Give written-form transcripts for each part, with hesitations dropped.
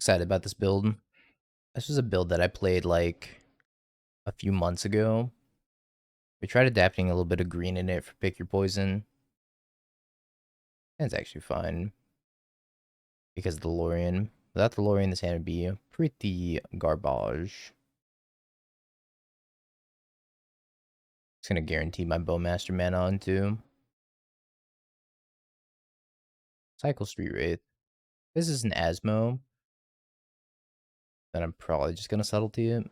Excited about this build. This was a build that I played like a few months ago. We tried adapting a little bit of green in it for pick your poison. And it's actually fine because of the Lorien. Without the Lorien, this hand would be pretty garbage. It's gonna guarantee my Bowmaster mana on too. Cycle Street Wraith. This is an Asmo. Then I'm probably just gonna subtlety it.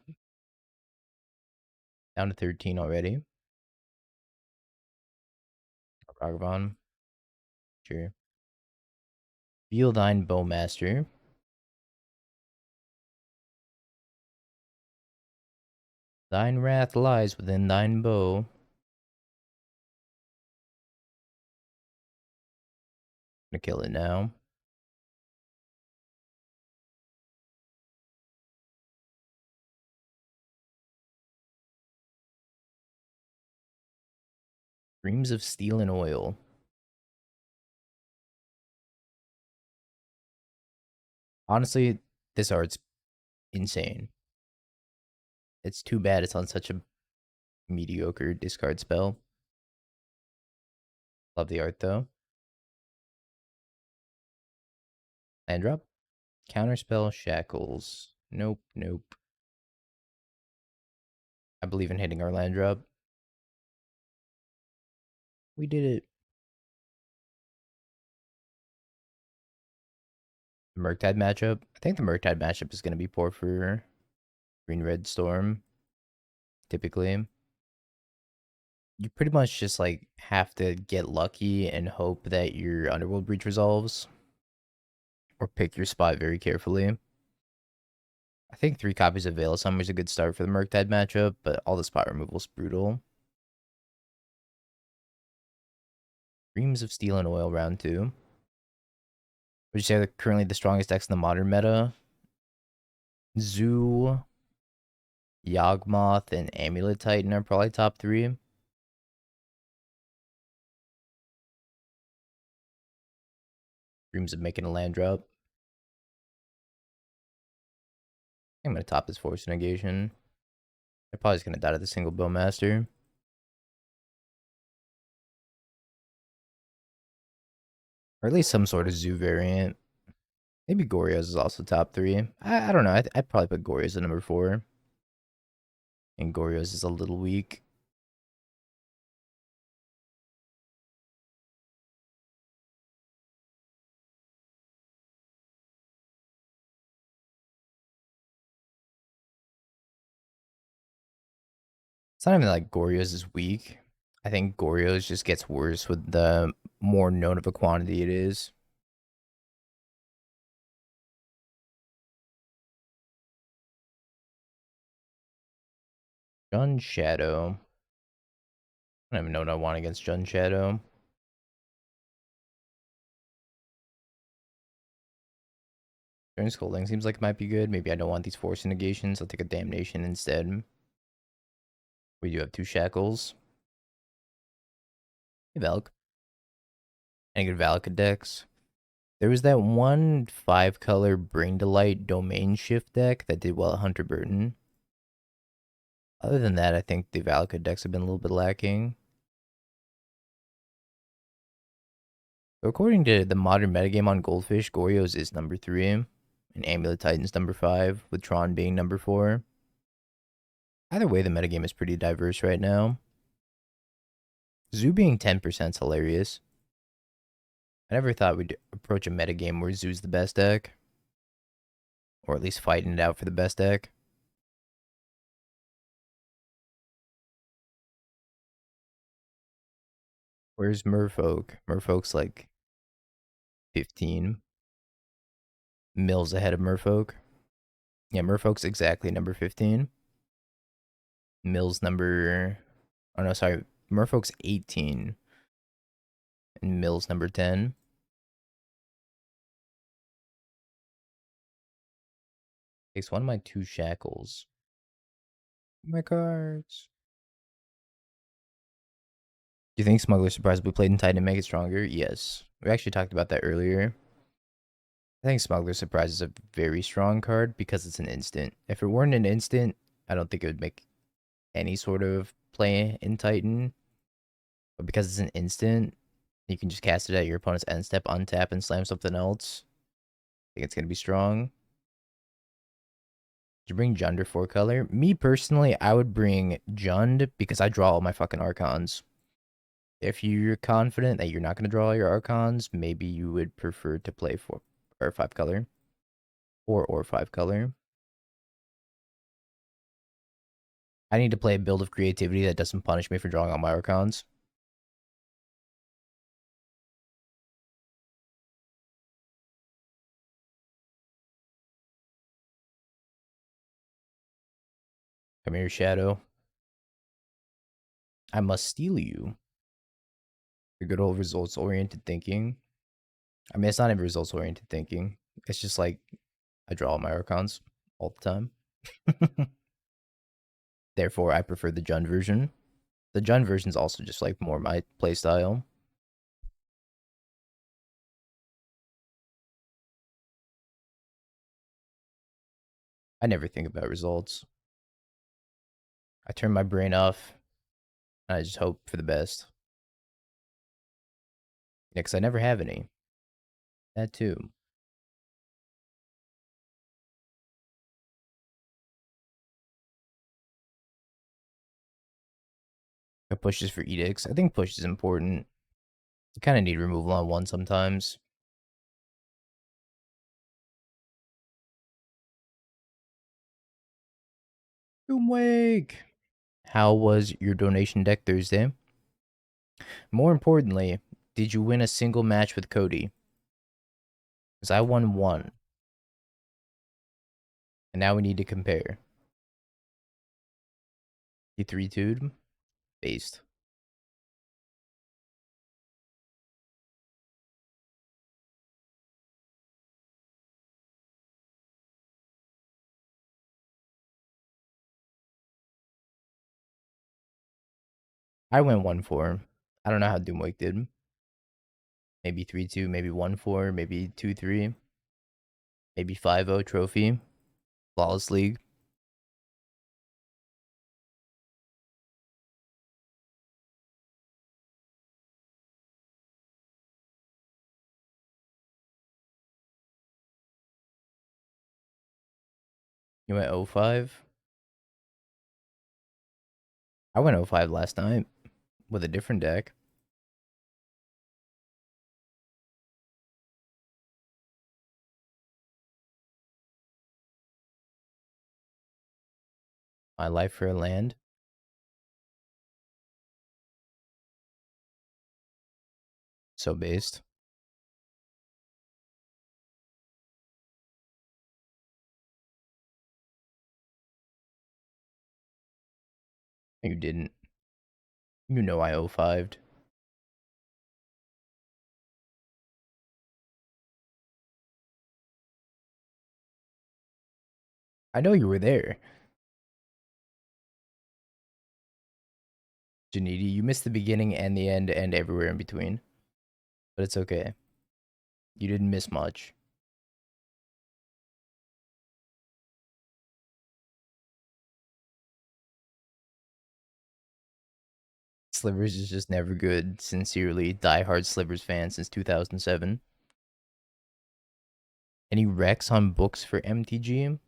Down to 13 already. Ragavan. Sure. Feel thine Bowmaster. Thine wrath lies within thine bow. Gonna kill it now. Dreams of Steel and Oil. Honestly, this art's insane. It's too bad it's on such a mediocre discard spell. Love the art though. Land drop. Counterspell Shackles. Nope, nope. I believe in hitting our land drop. We did it. The Murktide matchup. I think the Murktide matchup is going to be poor for Green Red Storm. Typically, you pretty much just like have to get lucky and hope that your Underworld Breach resolves, or pick your spot very carefully. I think 3 copies of Veil of Summer is a good start for the Murktide matchup, but all the spot removal is brutal. Dreams of Steel and Oil round 2. Would you say they're currently the strongest decks in the modern meta? Zoo, Yawgmoth, and Amulet Titan are probably top 3. Dreams of making a land drop. I'm gonna top this Force Negation. They're probably just gonna die to the single Bowmaster. Or at least some sort of Zoo variant. Maybe Goryo's is also top 3. I don't know. I'd probably put Goryo's at number 4. And Goryo's is a little weak. It's not even like Goryo's is weak. I think Goryo's just gets worse with the more known of a quantity it is. Jun Shadow. I don't even know what I want against Jun Shadow. Turn Scolding seems like it might be good. Maybe I don't want these Force Negations. I'll take a Damnation instead. We do have 2 Shackles. Hey, Valk. Any good Valak decks? There was that one 5-color Bring to Light Domain Shift deck that did well at Hunter Burton. Other than that, I think the Valak decks have been a little bit lacking. So according to the modern metagame on Goldfish, Goryo's is number 3, and Amulet Titan's number 5, with Tron being number 4. Either way, the metagame is pretty diverse right now. Zoo being 10% is hilarious. I never thought we'd approach a metagame where Zoo's the best deck. Or at least fighting it out for the best deck. Where's Merfolk? Merfolk's like 15 mils ahead of Merfolk. Yeah, Merfolk's exactly number 15. Mills number... Oh no, sorry. Merfolk's 18. And Mills number 10. Takes one of my 2 Shackles. My cards. Do you think Smuggler's Surprise will be played in Titan and make it stronger? Yes. We actually talked about that earlier. I think Smuggler Surprise is a very strong card because it's an instant. If it weren't an instant, I don't think it would make any sort of play in Titan. But because it's an instant, you can just cast it at your opponent's end step, untap, and slam something else. I think it's going to be strong. Did you bring Jund or 4-color? Me personally, I would bring Jund because I draw all my fucking Archons. If you're confident that you're not going to draw all your Archons, maybe you would prefer to play 4 or 5-color. 4 or 5-color. I need to play a build of creativity that doesn't punish me for drawing all my Archons. Come here, Shadow. I must steal you. The good old results-oriented thinking. I mean, it's not even results-oriented thinking. It's just like, I draw all my Archons all the time. Therefore, I prefer the Jund version. The Jund version is also just like more my playstyle. I never think about results. I turn my brain off, and I just hope for the best. Yeah, because I never have any. That too. I pushes for edicts. I think push is important. You kind of need removal on one sometimes. Doomwake! How was your donation deck Thursday? More importantly, did you win a single match with Cody? Because I won one. And now we need to compare. He 3-2'd? Based. I went 1-4. I don't know how Doomwake did. Maybe 3-2, maybe 1-4, maybe 2-3, maybe 5-0 trophy. Flawless League. You went 0-5. I went 0-5 last night with a different deck. My life for a land. So based. You didn't. You know I 0-5'd. I know you were there. Janiti, you missed the beginning and the end and everywhere in between. But it's okay. You didn't miss much. Slivers is just never good. Sincerely, diehard Slivers fan since 2007. Any recs on books for MTG?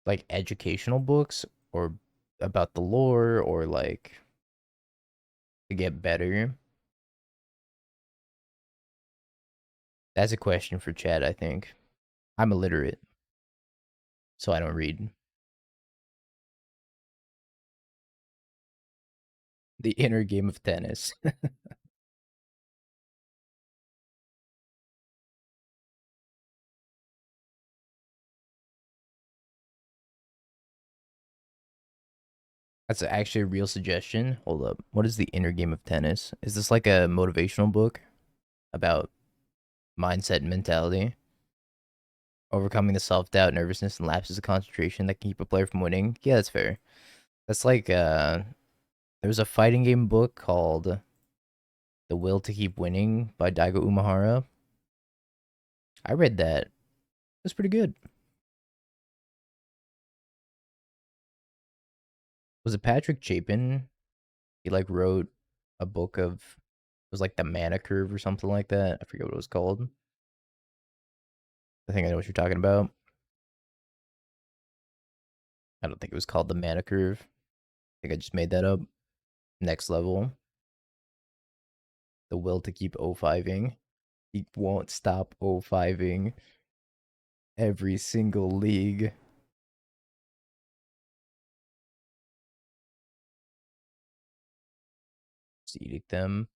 Like educational books? Or about the lore? Or like to get better? That's a question for Chad, I think. I'm illiterate, so I don't read. The inner game of tennis. That's actually a real suggestion. Hold up. What is the inner game of tennis? Is this like a motivational book about mindset and mentality? Overcoming the self-doubt, nervousness, and lapses of concentration that can keep a player from winning? Yeah, that's fair. That's like, there's a fighting game book called The Will to Keep Winning by Daigo Umehara. I read that. It was pretty good. Was it Patrick Chapin? He like wrote a book of it was like the Mana Curve or something like that. I forget what it was called. I think I know what you're talking about. I don't think it was called the Mana Curve. I think I just made that up. Next level. The will to keep O5ing. He won't stop O5ing every single league. Just edict them.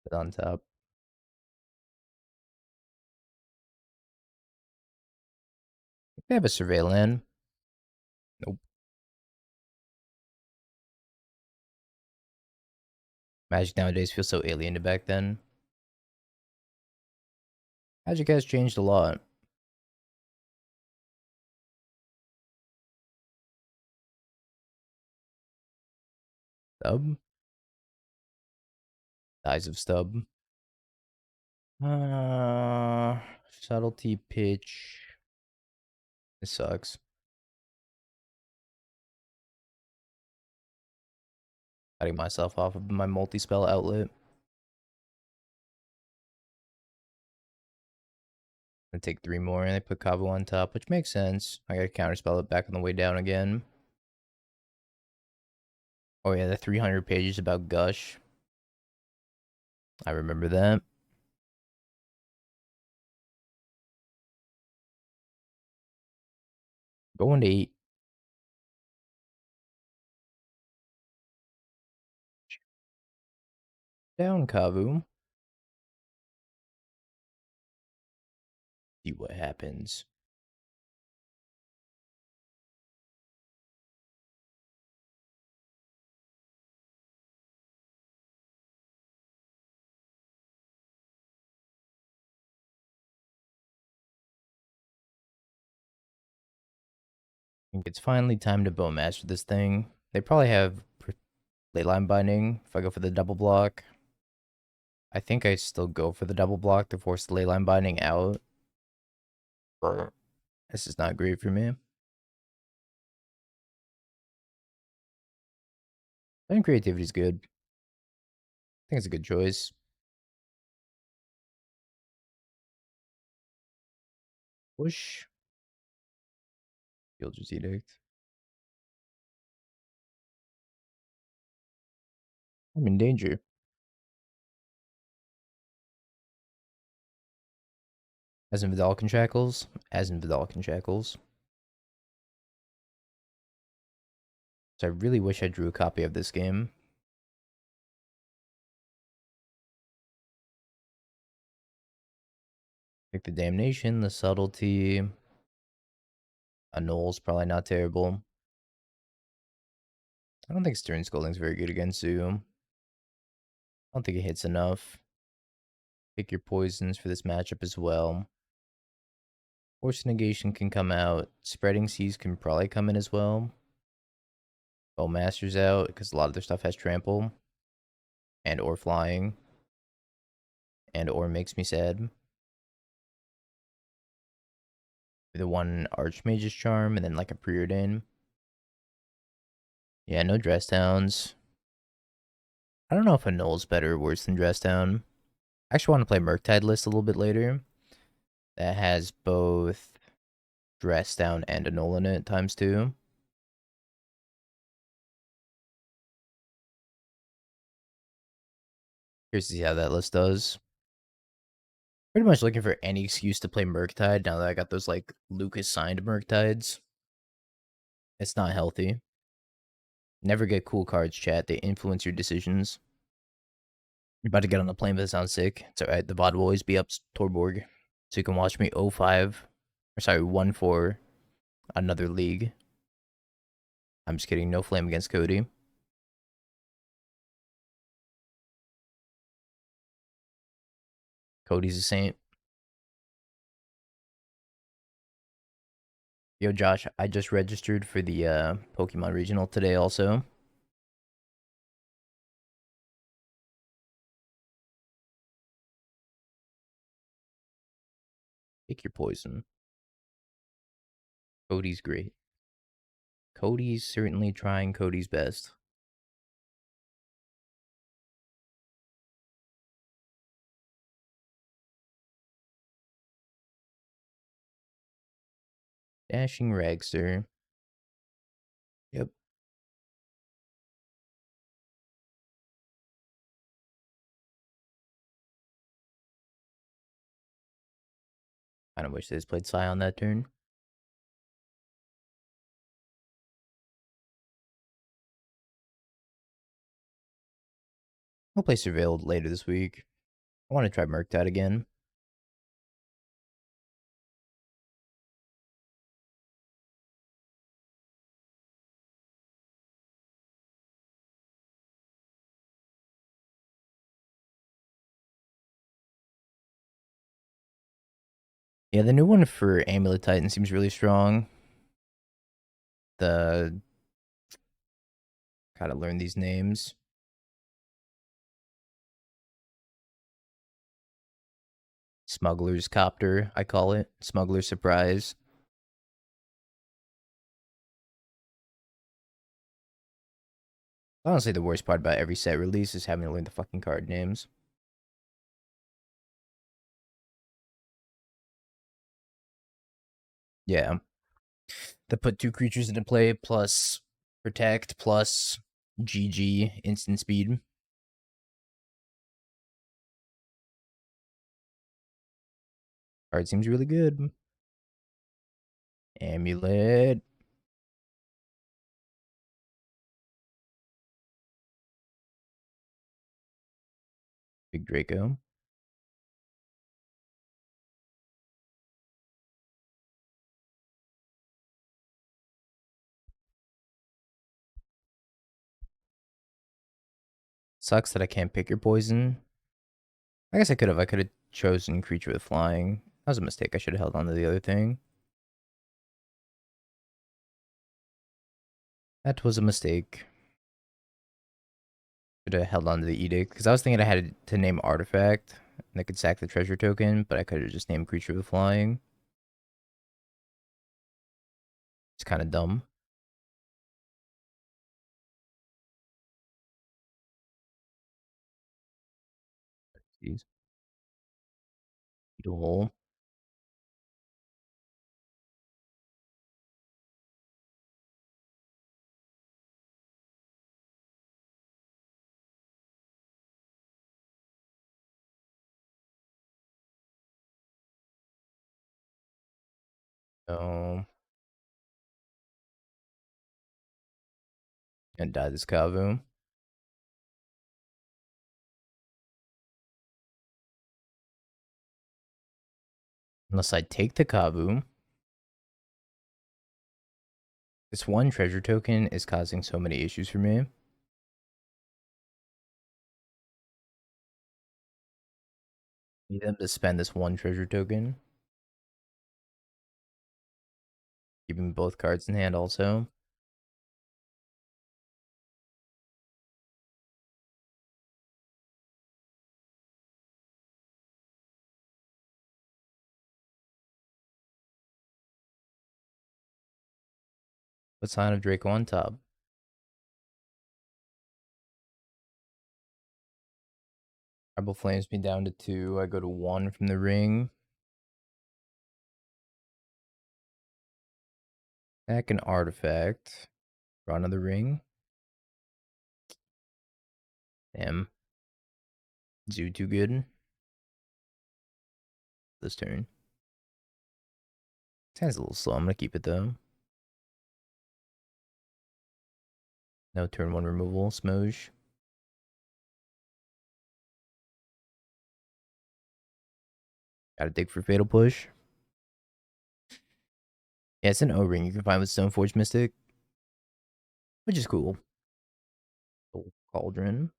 Put on top. They have a surveillance. Nope. Magic nowadays feels so alien to back then. Magic has changed a lot. Stub? Size of stub. Subtlety pitch. It sucks. Cutting myself off of my multi-spell outlet. And take 3 more and I put Cabo on top, which makes sense. I gotta counterspell it back on the way down again. Oh yeah, the 300 pages about Gush. I remember that. Going to 8. Down Kavu. See what happens. I think it's finally time to Bowmaster this thing. They probably have Leyline Binding if I go for the double block. I think I still go for the double block to force the Leyline Binding out. But this is not great for me. I think creativity is good. I think it's a good choice. Push. Fielder's Edict. I'm in danger. As in Vidalcan Shackles? As in Vidalcan Shackles. So I really wish I drew a copy of this game. Like the Damnation, the Subtlety. Annul's probably not terrible. I don't think Stern Scolding's very good against you. I don't think it hits enough. Pick your poisons for this matchup as well. Force Negation can come out. Spreading Seas can probably come in as well. Bowmaster's out because a lot of their stuff has trample. And or flying. And or makes me sad. The one Archmage's Charm and then like a Preordain. Yeah, no Dress Downs. I don't know if Annul's better or worse than Dress Down. I actually want to play Murktide list a little bit later. That has both Dress Down and Annul in it times 2. Here's to see how that list does. Pretty much looking for any excuse to play Murktide now that I got those like Lucas signed Murktides. It's not healthy. Never get cool cards, chat. They influence your decisions. You're about to get on the plane, but it sounds sick. It's alright. The VOD will always be up, Torborg. So you can watch me 05. Or sorry, 1-4. Another league. I'm just kidding. No flame against Cody. Cody's a saint. Yo, Josh, I just registered for the Pokemon Regional today also. Pick your poison. Cody's great. Cody's certainly trying Cody's best. Dashing Ragster. Yep. Kind of wish they just played Psy on that turn. I'll play Surveilled later this week. I want to try Murktide again. Yeah, the new one for Amulet Titan seems really strong. The Gotta learn these names. Smuggler's Copter, I call it. Smuggler's Surprise. Honestly, the worst part about every set release is having to learn the fucking card names. Yeah. They put two creatures into play plus protect plus GG instant speed. Card seems really good. Amulet. Big Draco. Sucks that I can't pick your poison. I guess I could have. I could have chosen creature with flying. That was a mistake. I should have held on to the other thing. That was a mistake. Should have held on to the edict because I was thinking I had to name artifact and I could sack the treasure token, but I could have just named creature with flying. It's kind of dumb. Jeez. Hole. So and die this Kavu. Unless I take the Kavu. This one treasure token is causing so many issues for me. Need them to spend this one treasure token. Keeping both cards in hand also. What sign of Draco on top? Rebel Flames me down to 2. I go to 1 from the ring. Back an artifact. Draw another ring. Damn. Zoo too good. This turn. Sounds a little slow. I'm gonna keep it though. No turn 1 removal. Smoge. Gotta dig for Fatal Push. Yeah, it's an O-ring you can find with Stoneforge Mystic, which is cool. Cauldron.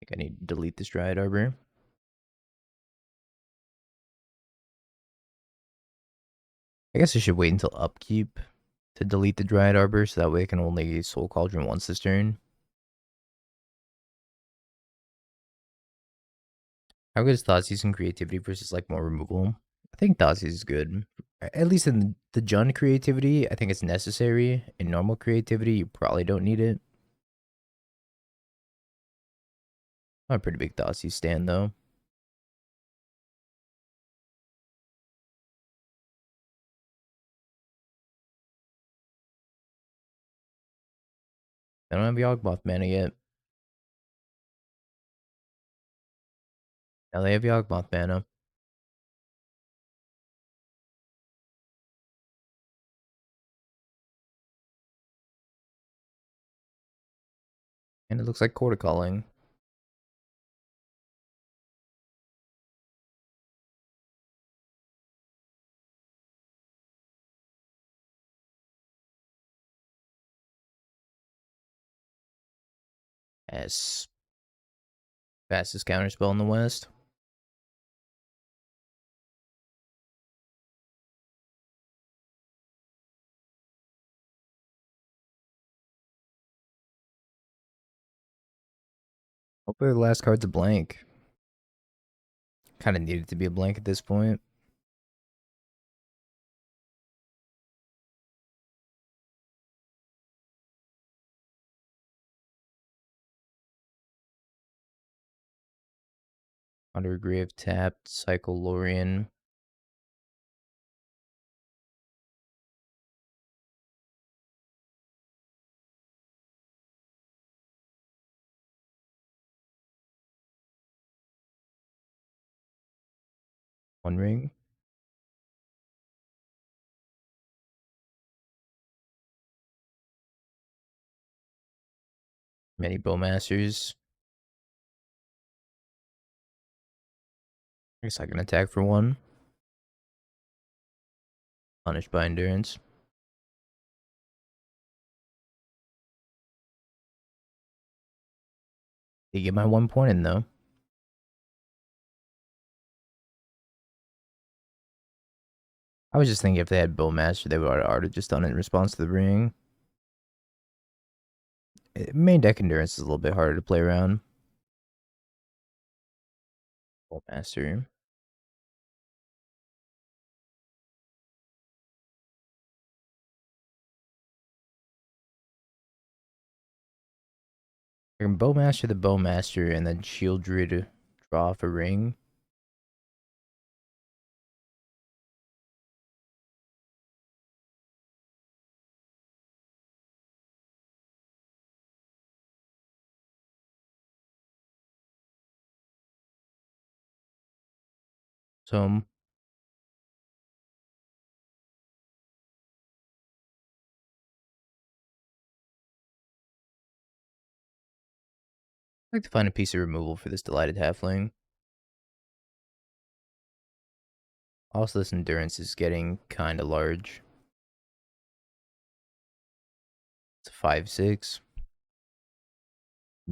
I think I need to delete this Dryad Arbor. I guess I should wait until upkeep to delete the Dryad Arbor, so that way I can only Soul Cauldron once this turn. How good is Thoughtseiz's and creativity versus like more removal? I think Thoughtseize is good. At least in the Jund creativity, I think it's necessary. In normal creativity, you probably don't need it. I'm a pretty big Thoughtseize stand though. I don't have Yawgmoth mana yet. Now they have Yawgmoth mana. And it looks like Quarter Calling. As fastest counterspell in the West. Hopefully the last card's a blank. Kind of needed to be a blank at this point. Undergrave tapped, Cycle Lorien. One ring. Many Bowmasters. I guess I can attack for one. Punished by Endurance. You get my 1 point in though. I was just thinking if they had Bowmaster, they would already just done it in response to the ring. Main deck Endurance is a little bit harder to play around. Bowmaster. I can Bowmaster the Bowmaster and then Shield Druid draw off a ring. So I'd like to find a piece of removal for this Delighted Halfling. Also, this Endurance is getting kind of large. It's a 5/6.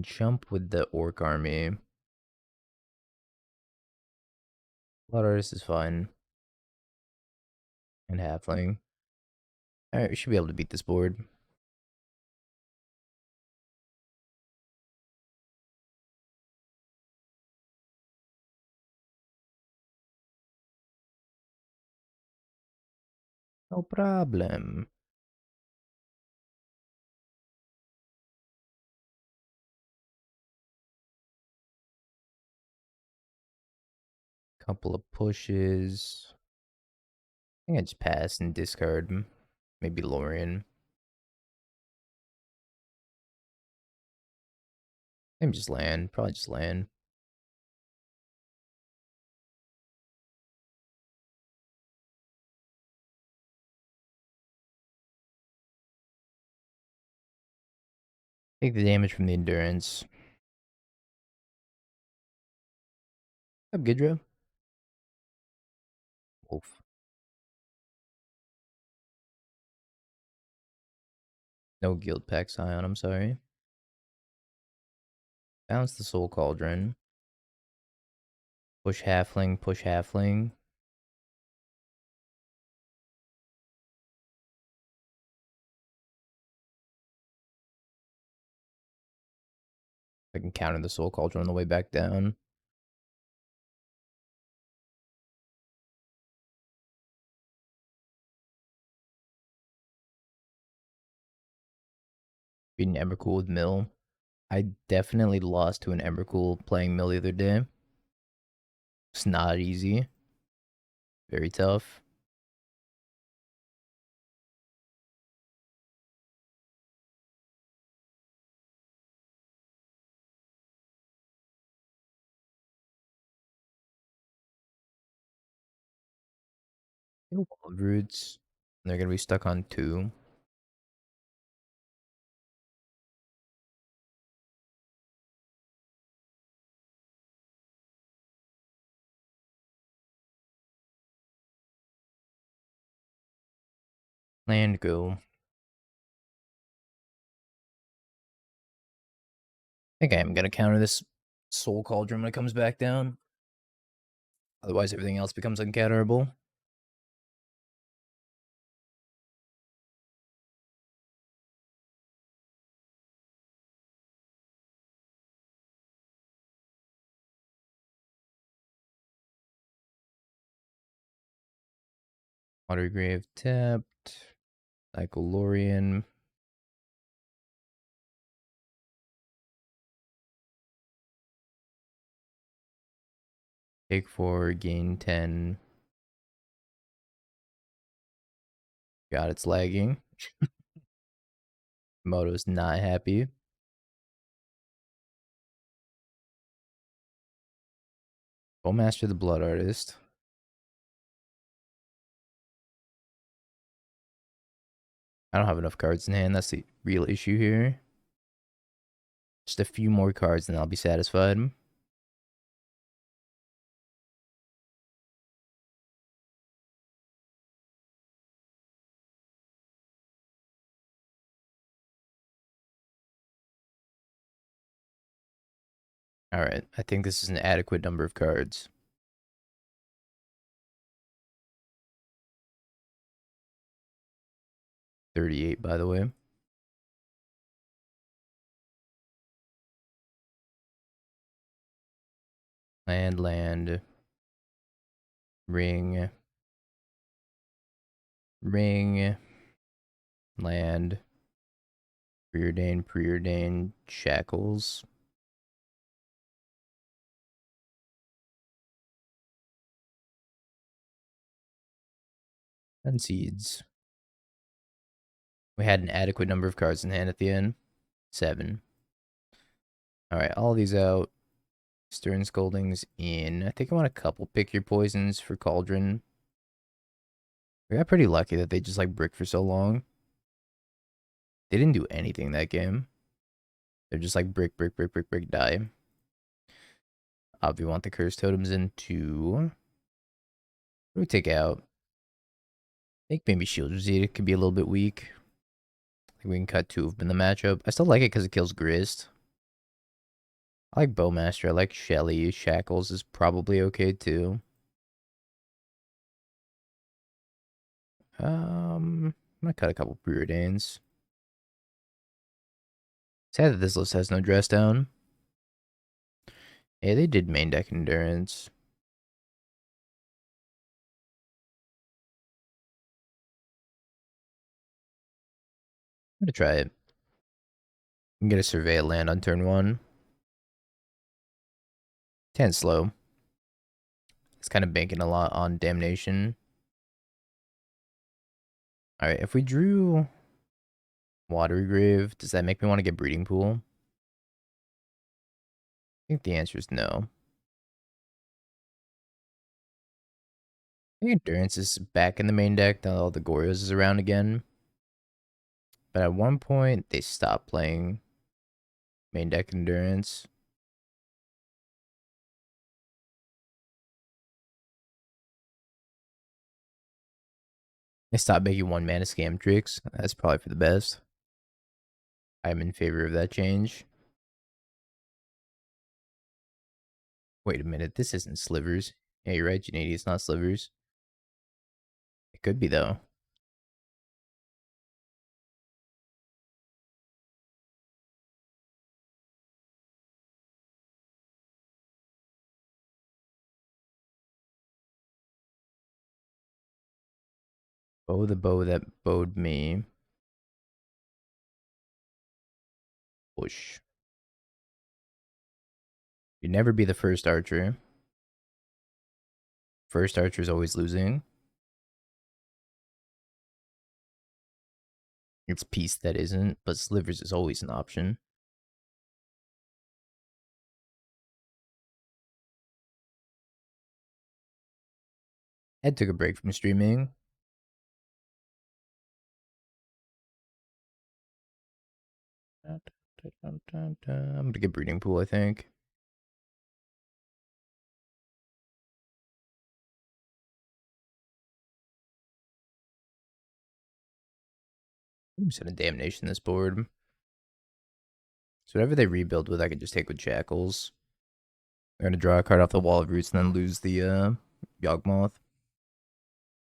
Jump with the Orc Army. Blood Artist is fine. And Halfling. Alright, we should be able to beat this board. No problem. Couple of pushes. I think I just pass and discard. Maybe Lorien. Maybe just land. Probably just land. Take the damage from the Endurance. Up, Gidra. Wolf. No Guild Pack Scion, I'm sorry. Bounce the Soul Cauldron. Push Halfling, push Halfling. I can counter the Soul Cauldron on the way back down. Beating Embercool with Mill. I definitely lost to an Embercool playing Mill the other day. It's not easy. Very tough. Wild Roots. They're gonna be stuck on 2. Land go. I think I am gonna counter this Soul Cauldron when it comes back down. Otherwise, everything else becomes uncounterable. Water Grave tapped. Cyclorian. Take 4, gain 10. God, it's lagging. Moto's not happy. Bowmaster the Blood Artist. I don't have enough cards in hand. That's the real issue here. Just a few more cards and I'll be satisfied. Alright, I think this is an adequate number of cards. 38, by the way. Land. Ring. Land. Preordain. Shackles. And Seeds. We had an adequate number of cards in hand at the end. 7. Alright, all these out. Stern Scoldings in. I think I want a couple Pick Your Poisons for Cauldron. We got pretty lucky that they just like brick for so long. They didn't do anything that game. They're just like brick, die. We want the Curse Totems in too. What do we take out? I think maybe Shield Rosita could be a little bit weak. I think we can cut 2 of them in the matchup. I still like it because it kills Grist. I like Bowmaster. I like Shelly. Shackles is probably okay too. I'm gonna cut a couple Preordains. Sad that this list has no dress down. Yeah, they did main deck Endurance. I'm gonna try it. I'm gonna survey a land on turn 1. 10 slow. It's kind of banking a lot on Damnation. Alright, if we drew Watery Grave, does that make me want to get Breeding Pool? I think the answer is no. I think Endurance is back in the main deck now all the Gorios is around again. But at one point, they stopped playing main deck Endurance. They stopped making 1-mana scam tricks. That's probably for the best. I'm in favor of that change. Wait a minute, this isn't Slivers. Yeah, you're right, Janady, it's not Slivers. It could be, though. Oh, the bow that bowed me. Push. You'd never be the first archer. First archer is always losing. It's piece that isn't, but slivers is always an option. I took a break from streaming. I'm gonna get breeding pool, I think. I'm just gonna damnation this board. So whatever they rebuild with, I can just take with Shackles. They're gonna draw a card off the Wall of Roots and then lose the Yawgmoth.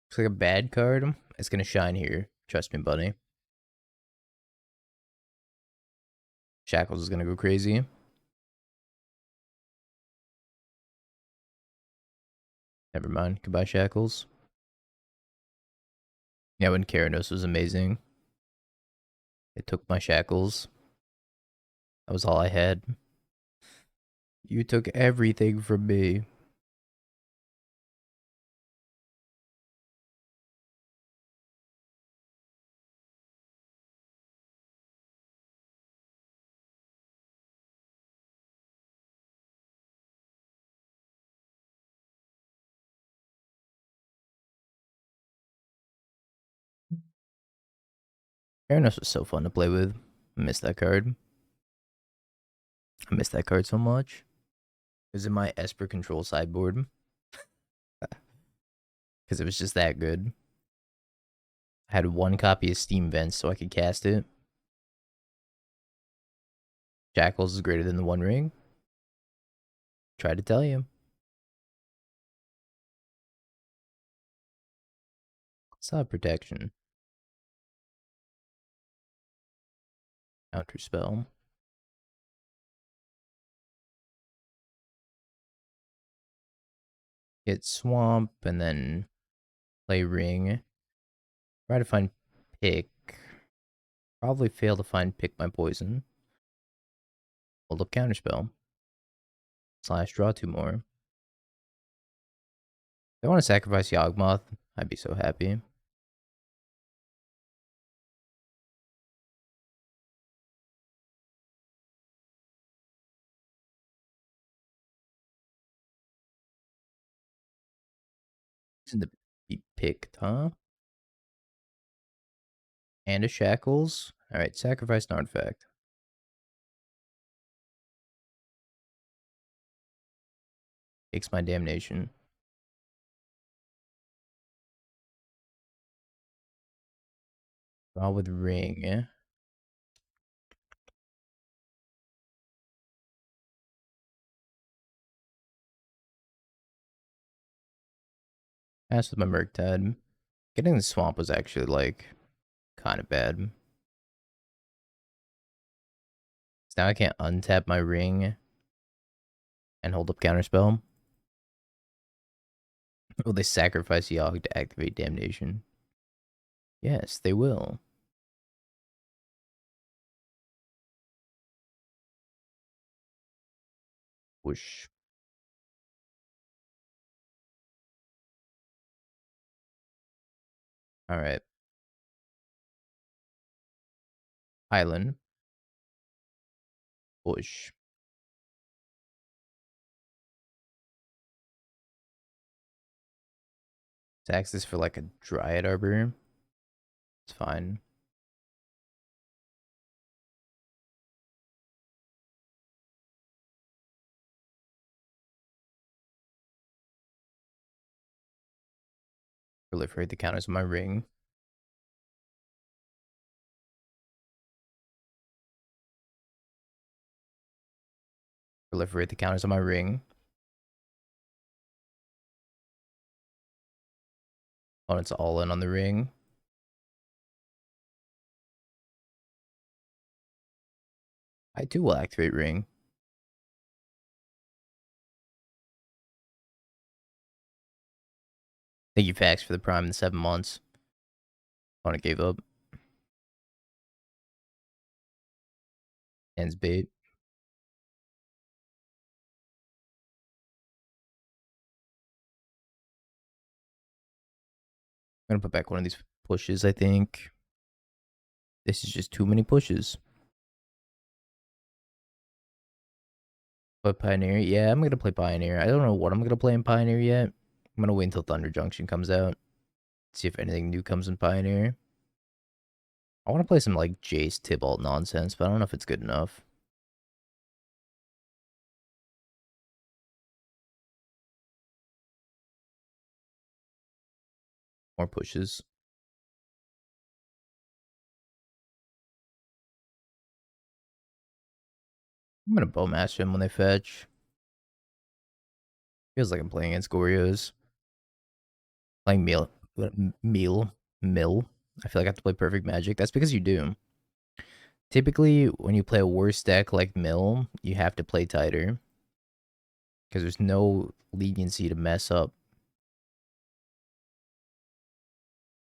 Looks like a bad card. It's gonna shine here. Trust me, buddy. Shackles is gonna go crazy. Never mind. Goodbye, Shackles. Yeah, when Keranos was amazing. It took my Shackles. That was all I had. You took everything from me. Keranos was so fun to play with. I miss that card. I miss that card so much. It was in my Esper control sideboard. Because it was just that good. I had one copy of Steam Vents so I could cast it. Shackles is greater than the One Ring. Tried to tell you. Saw protection. Counter spell. Hit swamp and then play ring. Try to find pick. Probably fail to find pick my poison. Hold up counterspell. Slash draw two more. If I want to sacrifice Yawgmoth, I'd be so happy. Isn't the be picked, huh? And a Shackles. Alright, sacrifice an artifact. Takes my damnation. Draw with ring. Eh? Pass with my Murktide. Getting the swamp was actually like kind of bad. So now I can't untap my ring and hold up counterspell. Will they sacrifice Yogg to activate damnation? Yes, they will. Whoosh. Alright. Island. Whoosh. Tax this for like a Dryad Arbor. It's fine. Proliferate the counters of my ring. Proliferate the counters of my ring. Opponent's all in on the ring. I too will activate ring. Thank you, Fax, for the prime in 7 months. Opponent gave up. Hands bait. I'm gonna put back one of these pushes, I think. This is just too many pushes. But Pioneer, yeah, I'm gonna play Pioneer. I don't know what I'm gonna play in Pioneer yet. I'm gonna wait until Thunder Junction comes out. See if anything new comes in Pioneer. I want to play some like Jace Tibalt nonsense, but I don't know if it's good enough. More pushes. I'm gonna Bowmaster him when they fetch. Feels like I'm playing against Goryo's. Playing Mill. I feel like I have to play Perfect Magic. That's because you do. Typically, when you play a worse deck like Mill, you have to play tighter. Because there's no leniency to mess up.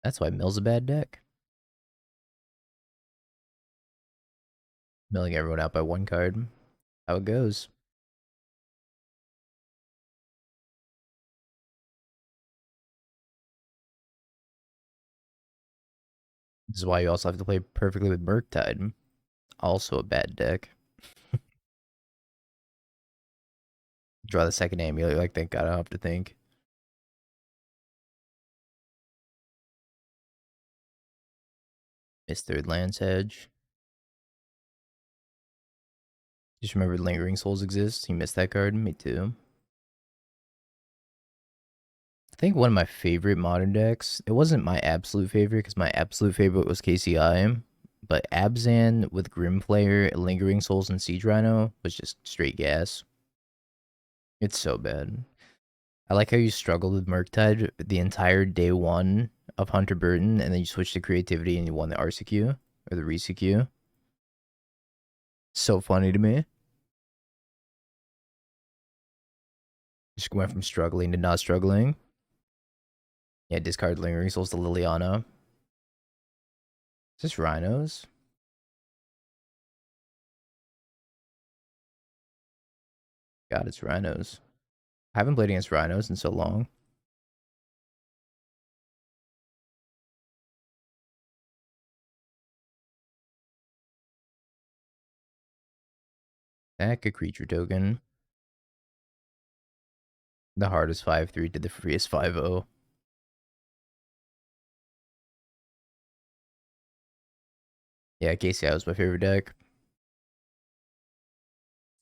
That's why Mill's a bad deck. Milling everyone out by one card. How it goes. This is why you also have to play perfectly with Murktide. Also a bad deck. Draw the second amulet, like, thank God I don't have to think. Miss third Land's Hedge. Just remember Lingering Souls exists. You missed that card. Me too. I think one of my favorite modern decks, it wasn't my absolute favorite because my absolute favorite was KCI, but Abzan with Grimflayer, Lingering Souls, and Siege Rhino was just straight gas. It's so bad. I like how you struggled with Murktide the entire day one of Hunter Burton, and then you switched to creativity and you won the RCQ or the ReCQ. So funny to me. Just went from struggling to not struggling. Yeah, discard Lingering Souls to Liliana. Is this Rhinos? God, it's Rhinos. I haven't played against Rhinos in so long. Heck, a creature token. The hardest 5-3 to the freest 5-0. Yeah, KCI was my favorite deck.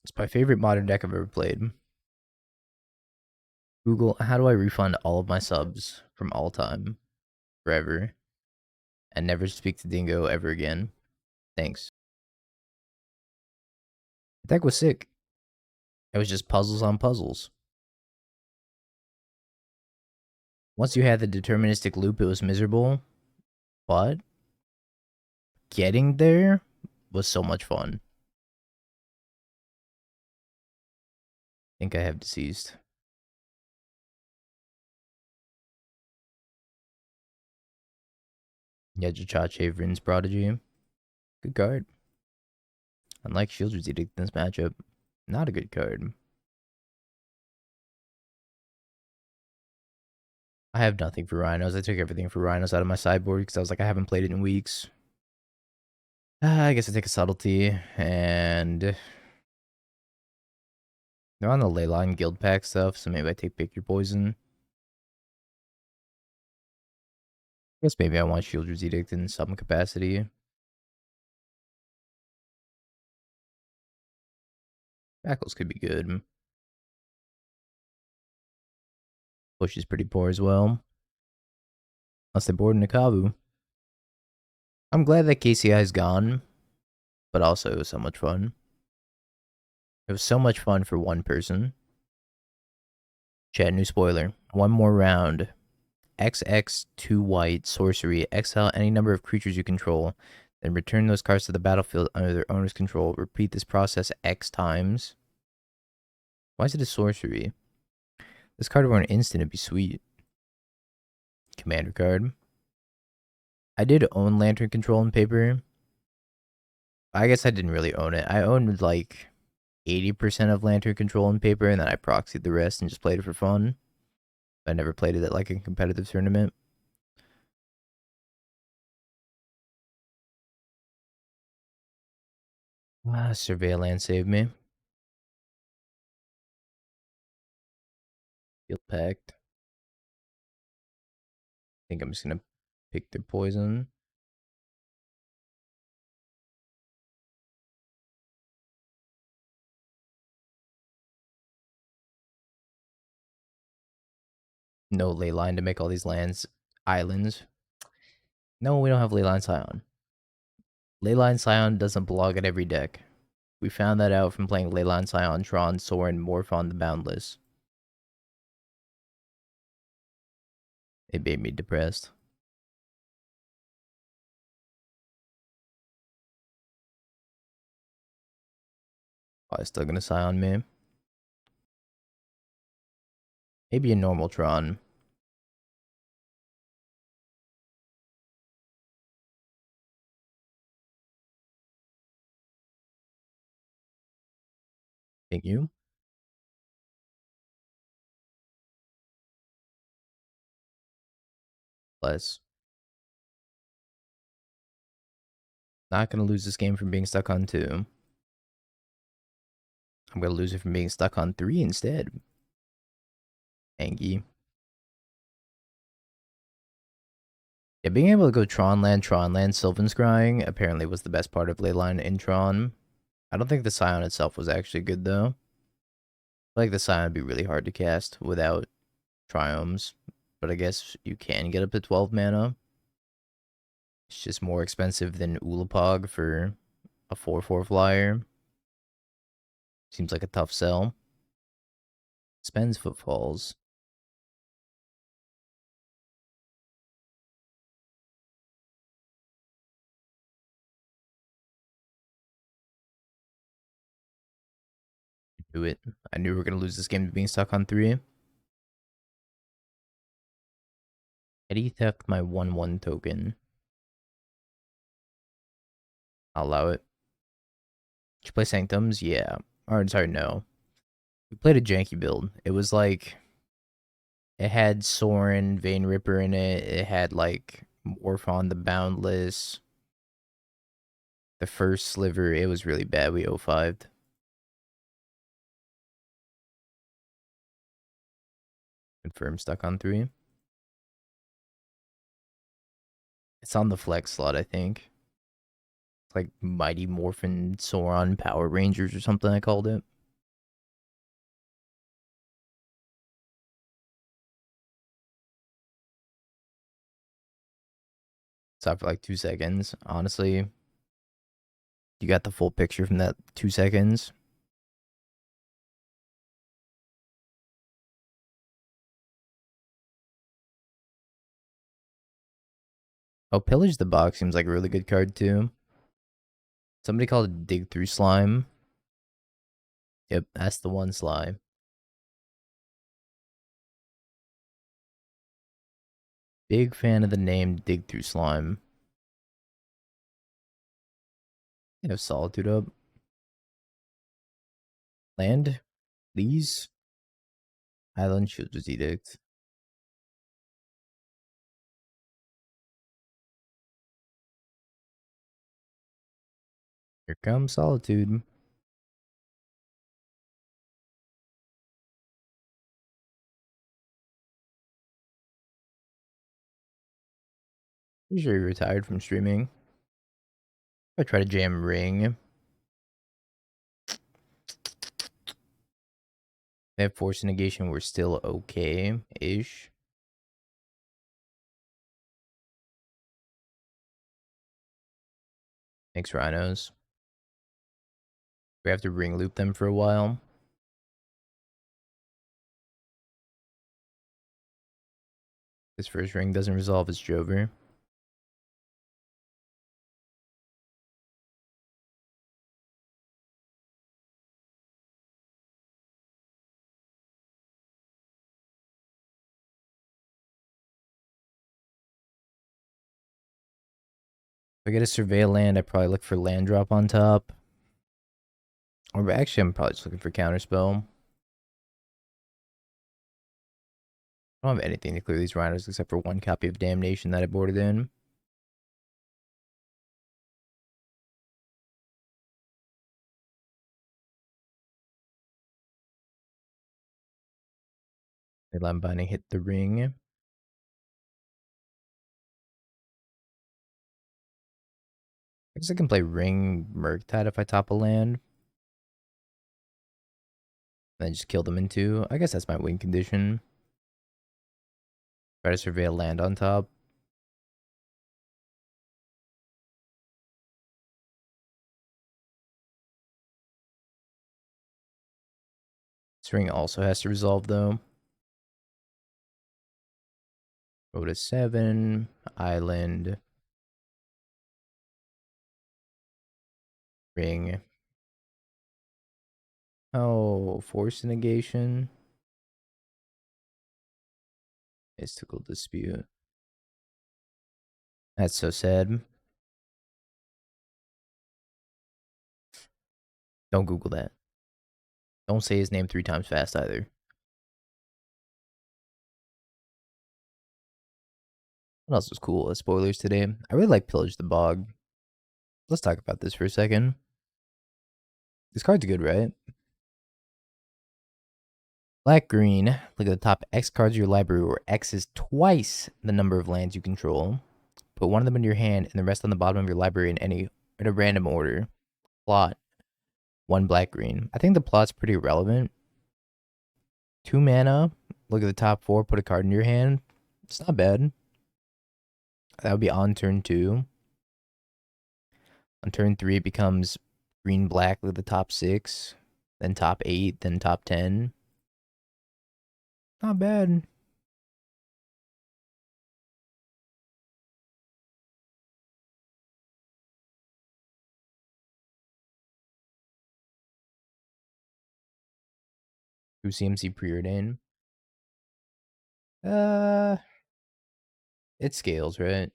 It's my favorite modern deck I've ever played. Google, how do I refund all of my subs from all time, forever, and never speak to Dingo ever again? Thanks. The deck was sick. It was just puzzles on puzzles. Once you had the deterministic loop, it was miserable, but getting there was so much fun. I think I have deceased. Yeah, Jachache, Vryn's Prodigy. Good card. Unlike Shieldred's Edict in this matchup, not a good card. I have nothing for Rhinos. I took everything for Rhinos out of my sideboard because I was like, I haven't played it in weeks. I guess I take a Subtlety, and they're on the Leyline Guild Pack stuff, so maybe I take Pick Your Poison. I guess maybe I want Shieldred's Edict in some capacity. Shackles could be good. Push is pretty poor as well. Unless they board Nakavu. I'm glad that KCI is gone, but also it was so much fun. It was so much fun for one person. Chat, new spoiler. One more round. XX 2 white, sorcery. Exile any number of creatures you control. Then return those cards to the battlefield under their owner's control. Repeat this process X times. Why is it a sorcery? This card were an instant, it'd be sweet. Commander card. I did own Lantern Control in paper. I guess I didn't really own it. I owned like 80% of Lantern Control in paper, and then I proxied the rest and just played it for fun. I never played it at like a competitive tournament. Surveillance saved me. Field packed. I think I'm just gonna pick their poison. No ley line to make all these lands islands. No, we don't have Leyline Scion. Leyline Scion doesn't belong in every deck. We found that out from playing Leyline Scion, Tron, Sorin, Morphon, the Boundless. It made me depressed. Probably still gonna Scion me. Maybe a normal Tron. Thank you. Plus, not gonna lose this game from being stuck on 2. I'm gonna lose it from being stuck on 3 instead. Angie. Yeah, being able to go Tron land, Sylvan Scrying apparently was the best part of Leyline in Tron. I don't think the Scion itself was actually good though. I feel like the Scion would be really hard to cast without Triomes, but I guess you can get up to 12 mana. It's just more expensive than Ulapog for a 4/4 flyer. Seems like a tough sell. Spends Footfalls. Do it. I knew we were going to lose this game to being stuck on 3. Eddie theft my 1/1 token. I'll allow it. Did you play Sanctums? Yeah. Or, sorry, no. We played a janky build. It was like, it had Sorin, Vein Ripper in it. It had like Morphon the Boundless. The first sliver, it was really bad. We 0-5'd. Confirm stuck on 3. It's on the flex slot, I think. It's like Mighty Morphin Sauron Power Rangers or something I called it. Stop for like 2 seconds. Honestly, you got the full picture from that 2 seconds. Oh, Pillage the Box seems like a really good card too. Somebody called it Dig Through Slime. Yep, that's the one slime. Big fan of the name Dig Through Slime. You have Solitude up. Land, please. Island Shield's Edict. Here comes Solitude. Pretty sure he retired from streaming. I try to jam Ring. They have Force Negation. We're still okay-ish. Thanks, Rhinos. We have to ring loop them for a while. This first ring doesn't resolve as Jover. If I get a survey land, I probably look for land drop on top. Or actually, I'm probably just looking for counterspell. I don't have anything to clear these Rhinos except for one copy of Damnation that I boarded in. Line binding hit the ring. I guess I can play ring Murktide if I top a land. Then just kill them in two. I guess that's my win condition. Try to surveil land on top. This ring also has to resolve though. Go to 7. Island. Ring. Oh, force negation. Mystical dispute. That's so sad. Don't Google that. Don't say his name 3 times fast either. What else was cool as spoilers today? I really like Pillage the Bog. Let's talk about this for a second. This card's good, right? Black green. Look at the top X cards of your library, where X is twice the number of lands you control. Put one of them in your hand and the rest on the bottom of your library in a random order. Plot. 1 black green. I think the plot's pretty relevant. 2 mana. Look at the top 4. Put a card in your hand. It's not bad. That would be on turn 2. On turn 3, it becomes green black. Look at the top 6. Then top 8. Then top 10. Not bad. Who CMC preordain? Uh, it scales, right?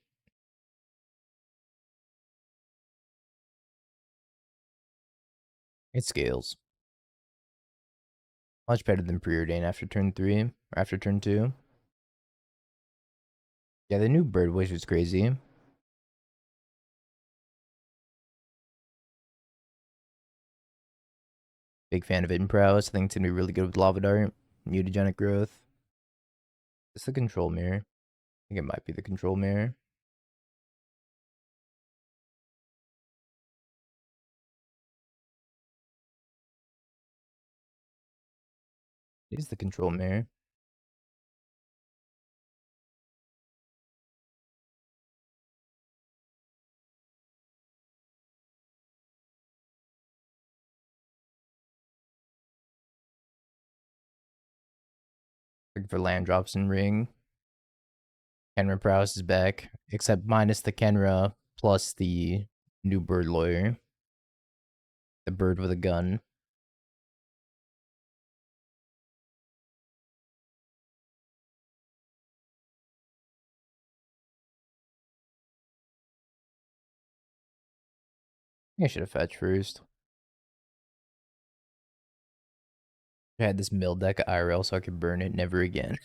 It scales. Much better than preordain after turn 3 or after turn 2. Yeah, the new bird wish was crazy. Big fan of it in prowess. I think it's gonna be really good with lava dart. Mutagenic growth. It's the control mirror. I think it might be the control mirror. It is the control mirror. Looking for land drops and ring. Kenra prowess is back, except minus the Kenra plus the new bird lawyer. The bird with a gun. I should have fetched first. I had this mill deck at IRL so I could burn it never again.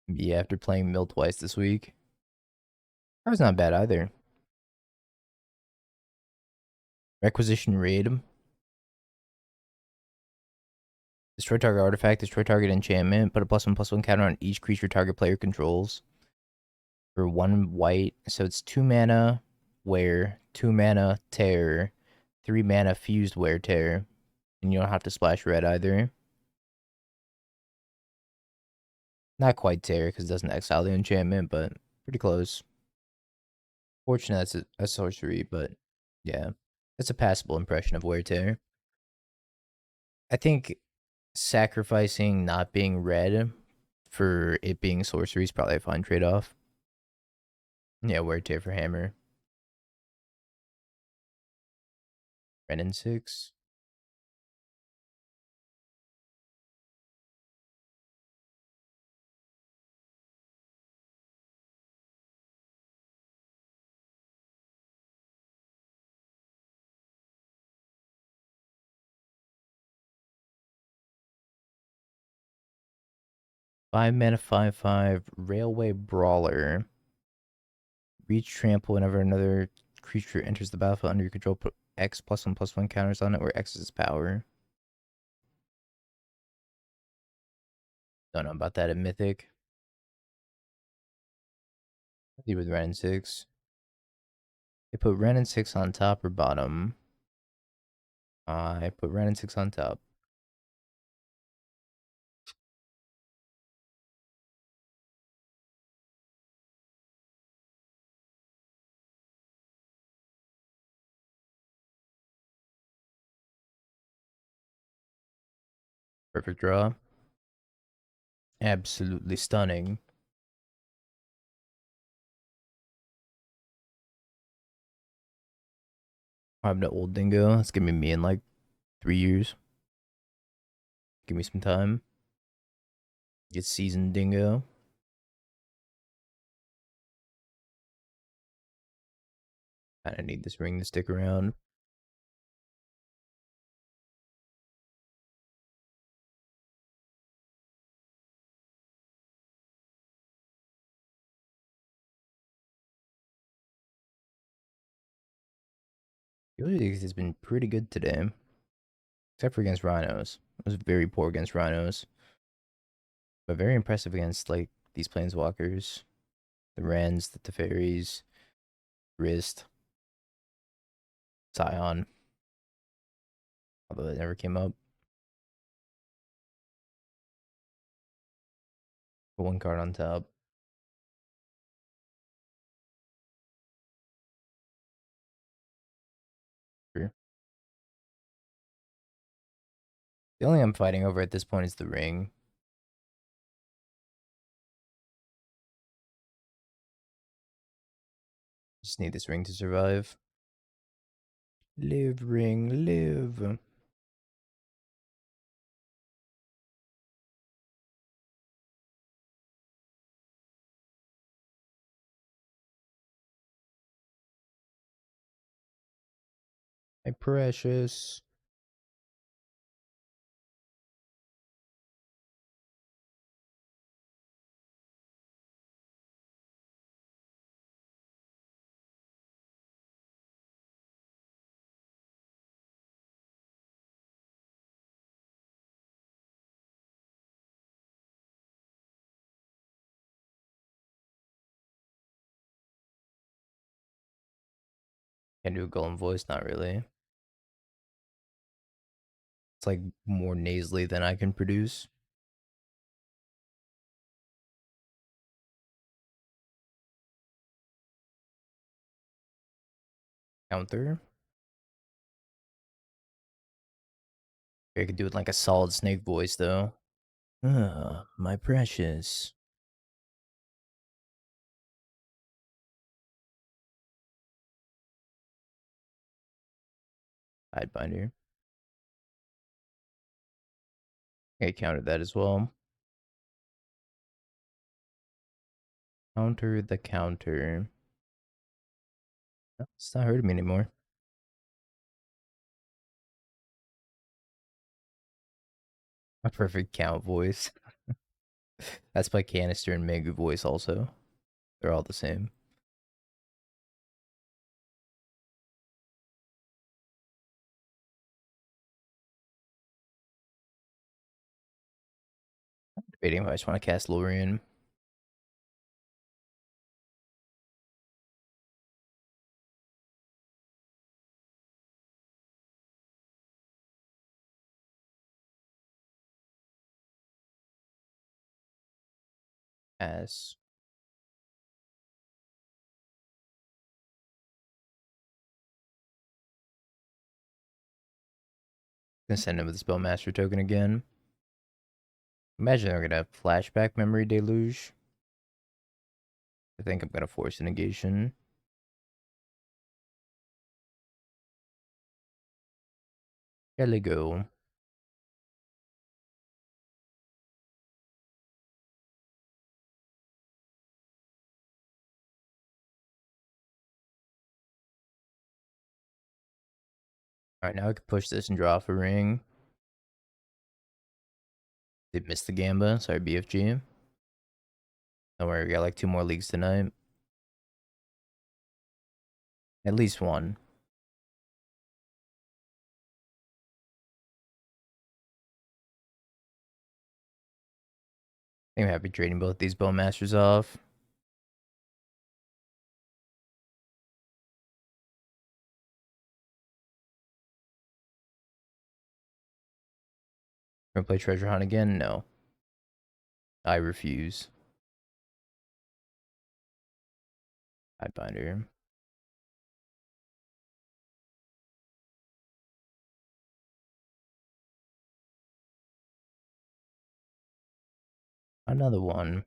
Yeah, after playing mill twice this week. That was not bad either. Requisition raid. Destroy target artifact, destroy target enchantment, put a +1/+1 counter on each creature target player controls. For 1 white, so it's 2 mana wear, 2 mana terror, 3 mana fused wear terror. And you don't have to splash red either. Not quite terror because it doesn't exile the enchantment, but pretty close. Fortunate that's a sorcery, but yeah. That's a passable impression of wear terror. I think sacrificing not being red for it being sorcery is probably a fine trade-off. Yeah, wear tear for hammer. Red and 6. 5 mana, 5/5 Railway Brawler. Reach trample whenever another creature enters the battlefield under your control. Put X +1/+1 counters on it, where X is its power. Don't know about that at Mythic. I think with Ren and 6. They put Ren and 6 on top or bottom. I put Ren and 6 on top. Perfect draw. Absolutely stunning. I'm the old dingo. That's gonna be me in like 3 years. Give me some time. Get seasoned dingo. Kinda need this ring to stick around. Usually has been pretty good today. Except for against rhinos. It was very poor against rhinos. But very impressive against like these planeswalkers. The Rens, the Teferis, Wrist, Scion. Although it never came up. Put one card on top. Sure. The only I'm fighting over at this point is the ring. Just need this ring to survive. Live, ring, live. My precious. Can do a golem voice, not really. It's like more nasally than I can produce. Counter. I could do it like a solid snake voice though. My precious. Hidebinder. I countered that as well. Counter the counter. It's not hurting me anymore. My perfect count voice. That's my canister and Megu voice also. They're all the same. Debating if I just want to cast Lorien. As gonna send him with the Spellmaster token again. Imagine they're gonna have flashback memory deluge. I think I'm gonna force a negation. There we go. Alright, now I can push this and draw off a ring. Did miss the Gamba, sorry BFG. Don't worry, we got like 2 more leagues tonight. At least one. I think I'm happy trading both these Bowmasters off. Gonna play Treasure Hunt again? No. I refuse. Hidebinder. Another one.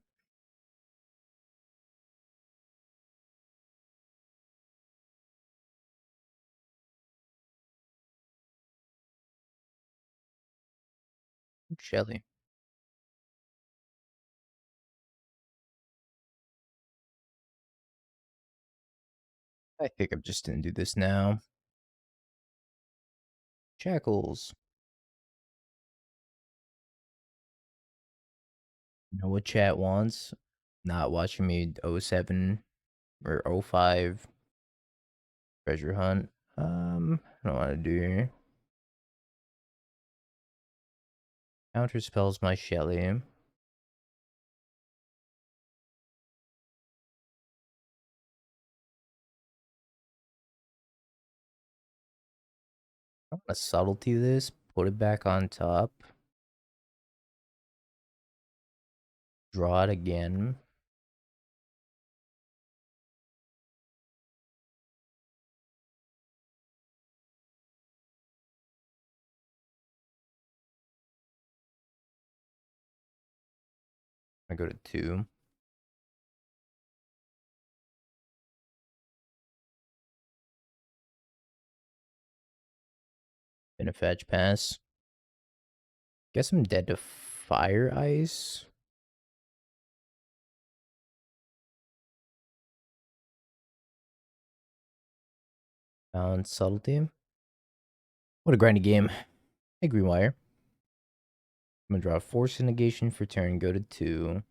Shelly. I think I'm just gonna do this now. Shackles. You know what chat wants? Not watching me 07 or 05 Treasure Hunt. I don't want to do here. Counter spells my Shelly. I'm gonna subtlety this, put it back on top, draw it again. I go to 2. In a fetch pass. Guess I'm dead to fire ice. Found subtlety. What a grindy game. Hey, Greenwire. I'm gonna draw a Force Negation for turn, go to 2.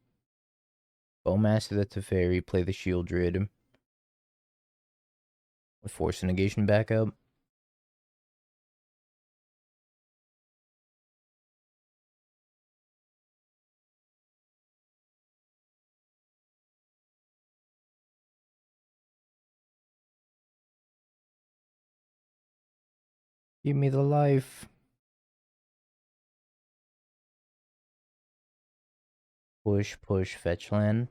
Bowmaster the Teferi, play the Shield Druid. With Force Negation back up. Give me the life. Push, push, fetch land.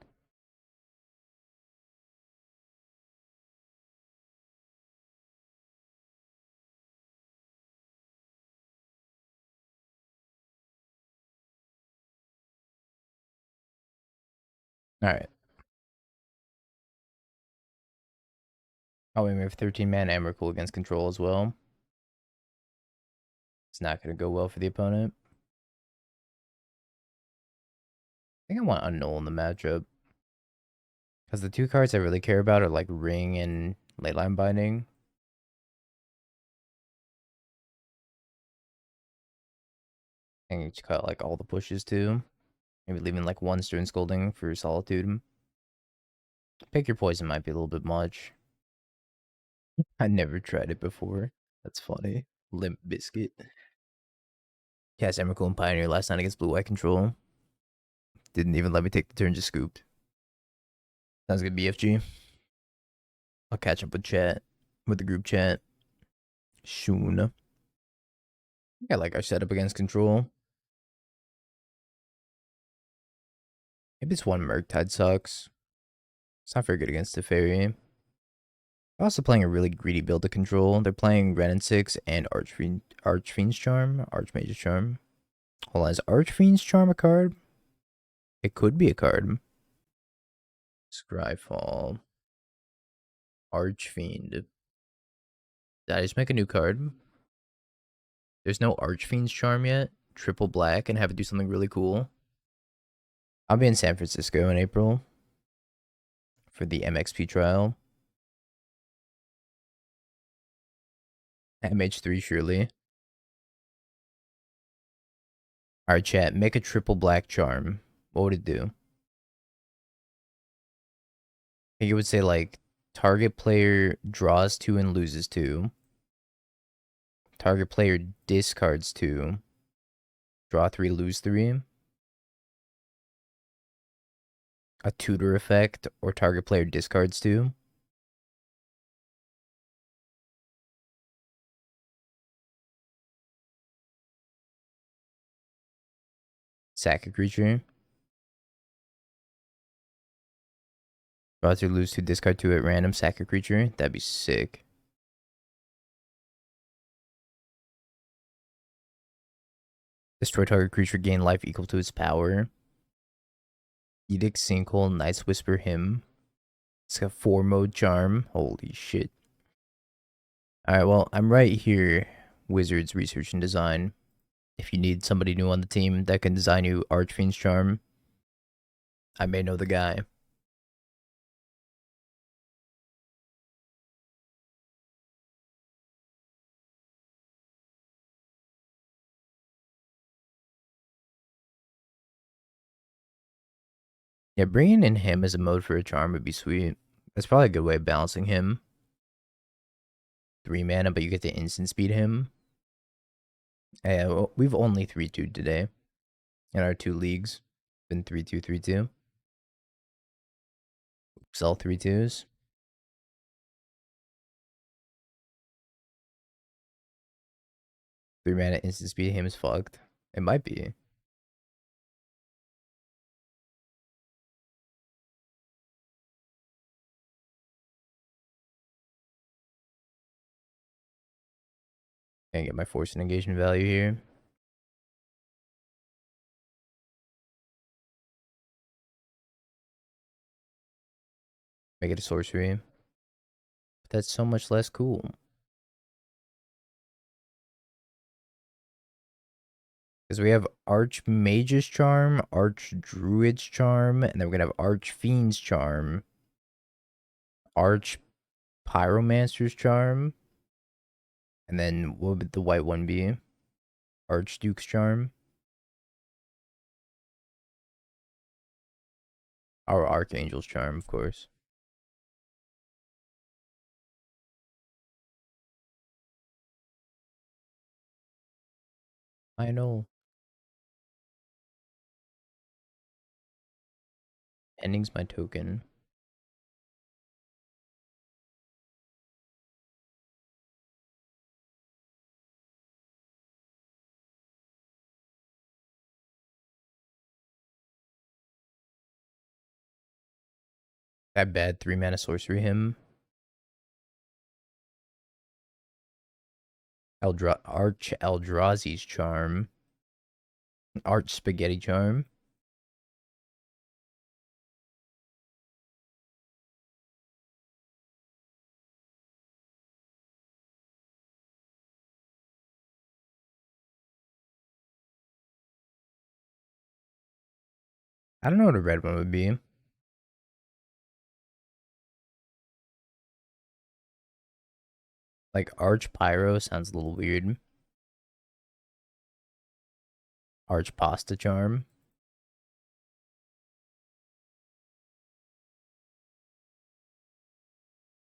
Alright. Oh, we have 13 mana Emrakul against control as well. It's not going to go well for the opponent. I think I want Unknown in the matchup. Because the 2 cards I really care about are like Ring and Leyline Binding. I think you cut like all the pushes too. Maybe leaving like 1 Stern Scolding for Solitude. Pick your poison might be a little bit much. I never tried it before. That's funny. Limp Biscuit. Cast Emrakul and Pioneer last night against Blue White Control. Didn't even let me take the turn, just scooped. Sounds good, BFG. I'll catch up with chat, with the group chat. Soon. I like our setup against control. Maybe it's 1 Murktide sucks. It's not very good against Teferi. They're also playing a really greedy build to control. They're playing Ren and 6 and Archfiend's Charm. Archmage's Charm. Hold on, is Archfiend's Charm a card? It could be a card. Scryfall. Archfiend. Did I just make a new card? There's no Archfiend's Charm yet. Triple black and have it do something really cool. I'll be in San Francisco in April for the MXP trial. MH3 surely. Alright, chat, make a triple black charm. What would it do? think it would say like target player draws 2 and loses 2. Target player discards 2. Draw 3, lose 3. A tutor effect, or target player discards 2. Sack a creature. Draw 3, lose 2, discard 2 at random, sack a creature. That'd be sick. Destroy target creature, gain life equal to its power. Edict Sinkhole, Night's Whisper Hymn. It's got 4 mode charm. Holy shit. Alright, well, I'm right here. Wizards Research and Design. If you need somebody new on the team that can design you Archfiend's Charm, I may know the guy. Yeah, bringing in him as a mode for a charm would be sweet. That's probably a good way of balancing him. 3 mana, but you get to instant speed him. Yeah, well, we've only 3-2'd today in our 2 leagues. Been 3-2, 3-2. Oops, all 3-2s. 3 mana instant speed him is fucked. It might be. Can't get my force and engagement value here. Make it a sorcery. But that's so much less cool. Because we have Archmage's Charm, Archdruid's Charm, and then we're going to have Archfiend's Charm, Archpyromancer's Charm, and then what would the white one be? Archduke's Charm. Our Archangel's Charm, of course. I know. Ending's my token. That bad 3 mana sorcery him. Arch Eldrazi's Charm. Arch Spaghetti Charm. I don't know what a red one would be. Like Arch Pyro sounds a little weird. Arch Pasta Charm.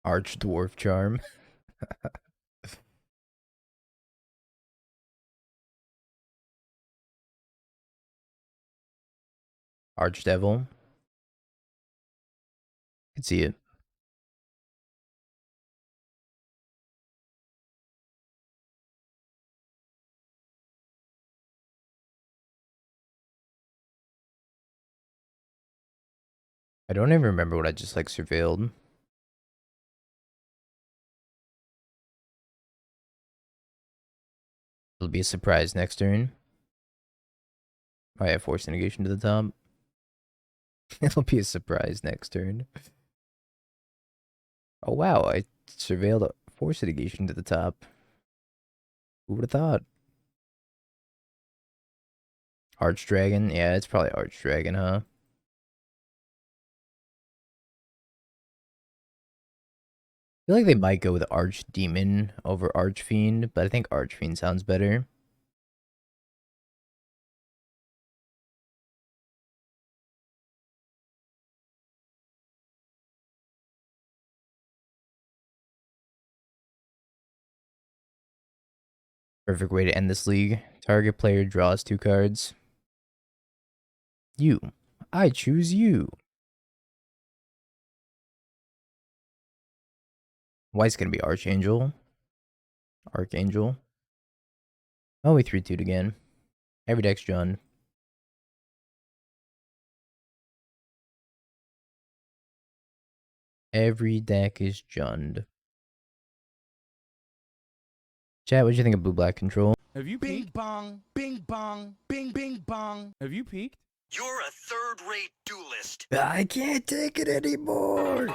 Arch Dwarf Charm. Archdevil. Could see it. I don't even remember what I just like surveilled. It'll be a surprise next turn. Oh yeah, force negation to the top. It'll be a surprise next turn. Oh wow, I surveilled a force negation to the top. Who would have thought? Archdragon? Yeah, it's probably Archdragon, huh? I feel like they might go with Archdemon over Archfiend, but I think Archfiend sounds better. Perfect way to end this league. Target player draws 2 cards. You. I choose you. White's gonna be Archangel. Archangel. Oh, we 3-2'd again. Every deck's Jund. Every deck is Jund. Chat, what'd you think of blue-black control? Have you Bing peeked? bong, bing bong, bing bing bong. Have you peeked? You're a third-rate duelist. I can't take it anymore.